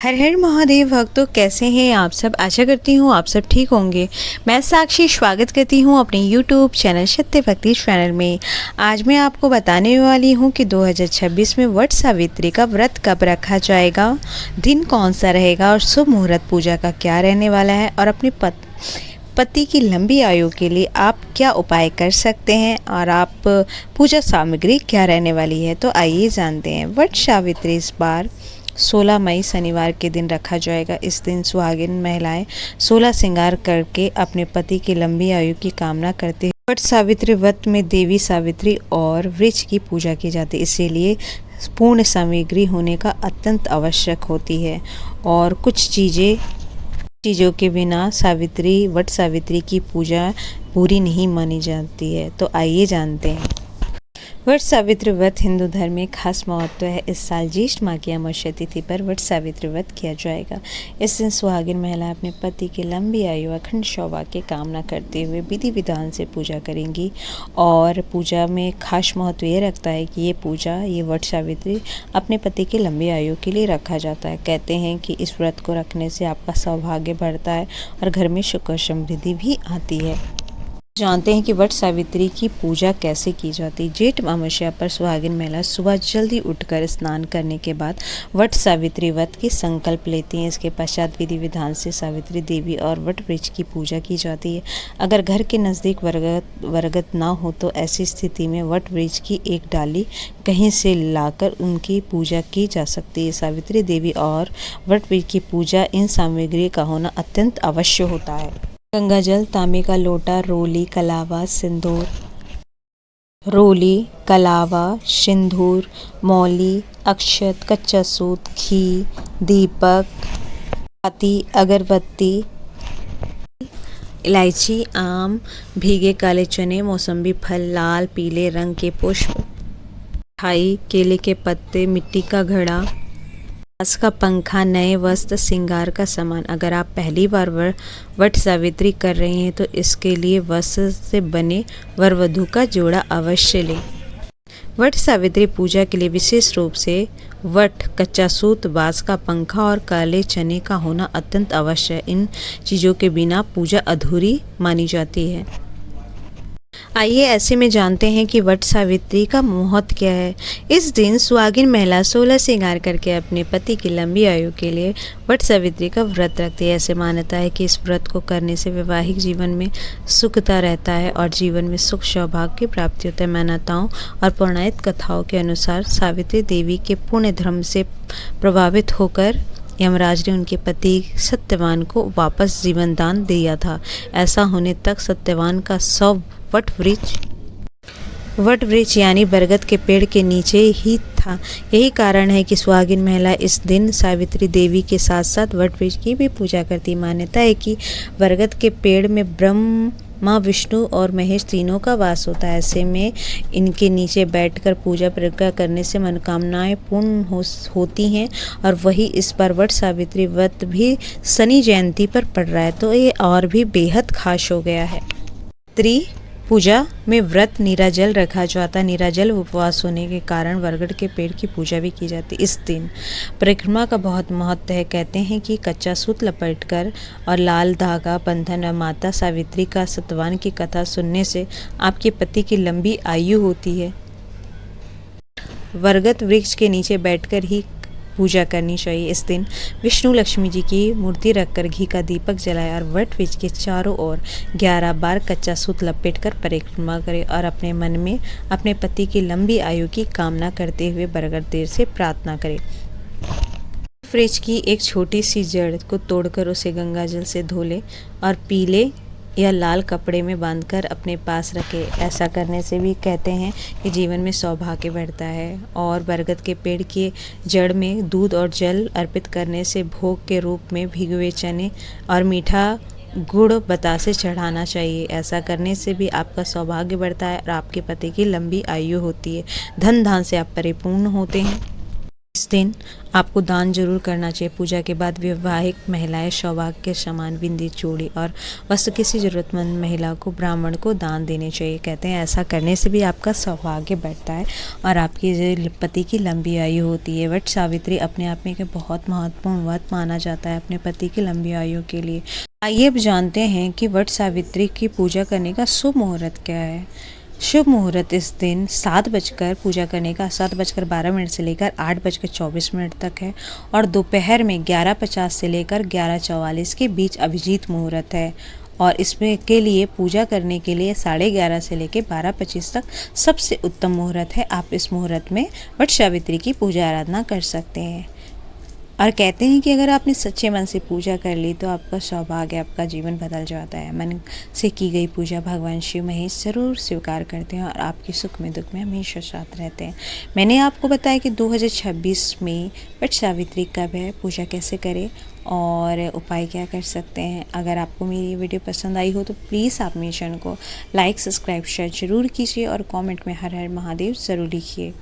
हर हर महादेव भक्तों, कैसे हैं आप सब। आशा करती हूँ आप सब ठीक होंगे। मैं साक्षी स्वागत करती हूँ अपने YouTube चैनल सत्य भक्ति चैनल में। आज मैं आपको बताने वाली हूँ कि 2026 में वट सावित्री का व्रत कब रखा जाएगा, दिन कौन सा रहेगा और शुभ मुहूर्त पूजा का क्या रहने वाला है और अपने पति की लंबी आयु के लिए आप क्या उपाय कर सकते हैं और आप पूजा सामग्री क्या रहने वाली है। तो आइए जानते हैं। वट सावित्री इस बार 16 मई शनिवार के दिन रखा जाएगा। इस दिन सुहागिन महिलाएं 16 श्रृंगार करके अपने पति की लंबी आयु की कामना करते हैं। वट सावित्री व्रत में देवी सावित्री और वृक्ष की पूजा की जाती है, इसीलिए पूर्ण सामग्री होने का अत्यंत आवश्यक होती है और कुछ चीज़ों के बिना वट सावित्री की पूजा पूरी नहीं मानी जाती है। तो आइए जानते हैं। वट सावित्री व्रत हिंदू धर्म में खास महत्व है। इस साल ज्येष्ठ माह की अमावस्या तिथि पर वट सावित्री व्रत किया जाएगा। इस दिन सुहागिन महिला अपने पति की लंबी आयु अखंड सौभाग्य की कामना करते हुए विधि विधान से पूजा करेंगी और पूजा में खास महत्व ये रखता है कि ये वट सावित्री अपने पति की लंबी आयु के लिए रखा जाता है। कहते हैं कि इस व्रत को रखने से आपका सौभाग्य बढ़ता है और घर में सुख और समृद्धि भी आती है। जानते हैं कि वट सावित्री की पूजा कैसे की जाती है। जेठ अमावस्या पर सुहागिन महिला सुबह जल्दी उठकर स्नान करने के बाद वट सावित्री व्रत की संकल्प लेती हैं। इसके पश्चात विधि विधान से सावित्री देवी और वट वृक्ष की पूजा की जाती है। अगर घर के नज़दीक वरगत ना हो तो ऐसी स्थिति में वट वृक्ष की एक डाली कहीं से लाकर उनकी पूजा की जा सकती है। सावित्री देवी और वट वृक्ष की पूजा इन सामग्री का होना अत्यंत आवश्यक होता है। गंगा जल, तांबे का लोटा, कलावा, सिंदूर, मौली, अक्षत, कच्चा सूत, घी, दीपक, बाती, अगरबत्ती, इलायची, आम, भीगे काले चने, मौसम्बी फल, लाल पीले रंग के पुष्प, मिठाई, केले के पत्ते, मिट्टी का घड़ा, बांस का पंखा, नए वस्त्र, श्रृंगार का सामान। अगर आप पहली बार वट सावित्री कर रहे हैं तो इसके लिए वस्त्र से बने वर वधू का जोड़ा अवश्य लें। वट सावित्री पूजा के लिए विशेष रूप से वट, कच्चा सूत, बांस का पंखा और काले चने का होना अत्यंत आवश्यक है। इन चीज़ों के बिना पूजा अधूरी मानी जाती है। आइए ऐसे में जानते हैं कि वट सावित्री का महत्व क्या है। इस दिन सुहागिन महिला 16 श्रृंगार करके अपने पति की लंबी आयु के लिए वट सावित्री का व्रत रखती है। ऐसे मान्यता है कि इस व्रत को करने से वैवाहिक जीवन में सुखता रहता है और जीवन में सुख सौभाग्य की प्राप्ति होता है। मान्यताओं और पौराणिक कथाओं के अनुसार सावित्री देवी के पुण्य धर्म से प्रभावित होकर यमराज ने उनके पति सत्यवान को वापस जीवन दान दिया था। ऐसा होने तक सत्यवान का शव वट वृक्ष यानी बरगद के पेड़ के नीचे ही था। यही कारण है कि सुहागिन महिला इस दिन सावित्री देवी के साथ साथ वट वृक्ष की भी पूजा करती। मान्यता है कि बरगद के पेड़ में ब्रह्मा, विष्णु और महेश तीनों का वास होता है। ऐसे में इनके नीचे बैठकर पूजा परिक्रमा करने से मनोकामनाएं पूर्ण होती हैं और वही इस बार वट सावित्री व्रत भी शनि जयंती पर पड़ रहा है, तो ये और भी बेहद खास हो गया है। पूजा में व्रत नीराजल रखा जाता है। नीराजल उपवास होने के कारण बरगद के पेड़ की पूजा भी की जाती है। इस दिन परिक्रमा का बहुत महत्व है। कहते हैं कि कच्चा सूत लपेटकर और लाल धागा बंधन और माता सावित्री का सत्यवान की कथा सुनने से आपके पति की लंबी आयु होती है। बरगद वृक्ष के नीचे बैठकर ही पूजा करनी चाहिए। इस दिन विष्णु लक्ष्मी जी की मूर्ति रखकर घी का दीपक जलाए और वट वृक्ष के चारों ओर 11 बार कच्चा सूत लपेटकर परिक्रमा करें और अपने मन में अपने पति की लंबी आयु की कामना करते हुए बरगद देव से प्रार्थना करें। वृक्ष की एक छोटी सी जड़ को तोड़कर उसे गंगा जल से धो लें और पीले या लाल कपड़े में बांधकर अपने पास रखें। ऐसा करने से भी कहते हैं कि जीवन में सौभाग्य बढ़ता है। और बरगद के पेड़ के जड़ में दूध और जल अर्पित करने से भोग के रूप में भीगे हुए चने और मीठा गुड़ बतासे चढ़ाना चाहिए। ऐसा करने से भी आपका सौभाग्य बढ़ता है और आपके पति की लंबी आयु होती है। धन धान से आप परिपूर्ण होते हैं। इस इस दिन आपको दान जरूर करना चाहिए। पूजा के बाद विवाहित महिलाएं सौभाग्य के समान बिंदी, चूड़ी और वस्त्र किसी ज़रूरतमंद महिला को, ब्राह्मण को दान देने चाहिए। कहते हैं ऐसा करने से भी आपका सौभाग्य बढ़ता है और आपकी जो पति की लंबी आयु होती है। वट सावित्री अपने आप में एक बहुत महत्वपूर्ण व्रत माना जाता है अपने पति की लंबी आयु के लिए। आइए अब जानते हैं कि वट सावित्री की पूजा करने का शुभ मुहूर्त क्या है। शुभ मुहूर्त इस दिन 7:12 से लेकर 8:24 तक है और दोपहर में 11:50 से लेकर 11:44 के बीच अभिजीत मुहूर्त है। और इसमें के लिए पूजा करने के लिए 11:30 से लेकर 12:25 तक सबसे उत्तम मुहूर्त है। आप इस मुहूर्त में वट सावित्री की पूजा आराधना कर सकते हैं। और कहते हैं कि अगर आपने सच्चे मन से पूजा कर ली तो आपका सौभाग्य, आपका जीवन बदल जाता है। मन से की गई पूजा भगवान शिव महेश ज़रूर स्वीकार करते हैं और आपके सुख में दुख में हमेशा साथ रहते हैं। मैंने आपको बताया कि 2026 में वट सावित्री कब है, पूजा कैसे करें और उपाय क्या कर सकते हैं। अगर आपको मेरी ये वीडियो पसंद आई हो तो प्लीज़ आप मेरे चैनल को लाइक, सब्सक्राइब, शेयर ज़रूर कीजिए और कॉमेंट में हर हर महादेव ज़रूर लिखिए।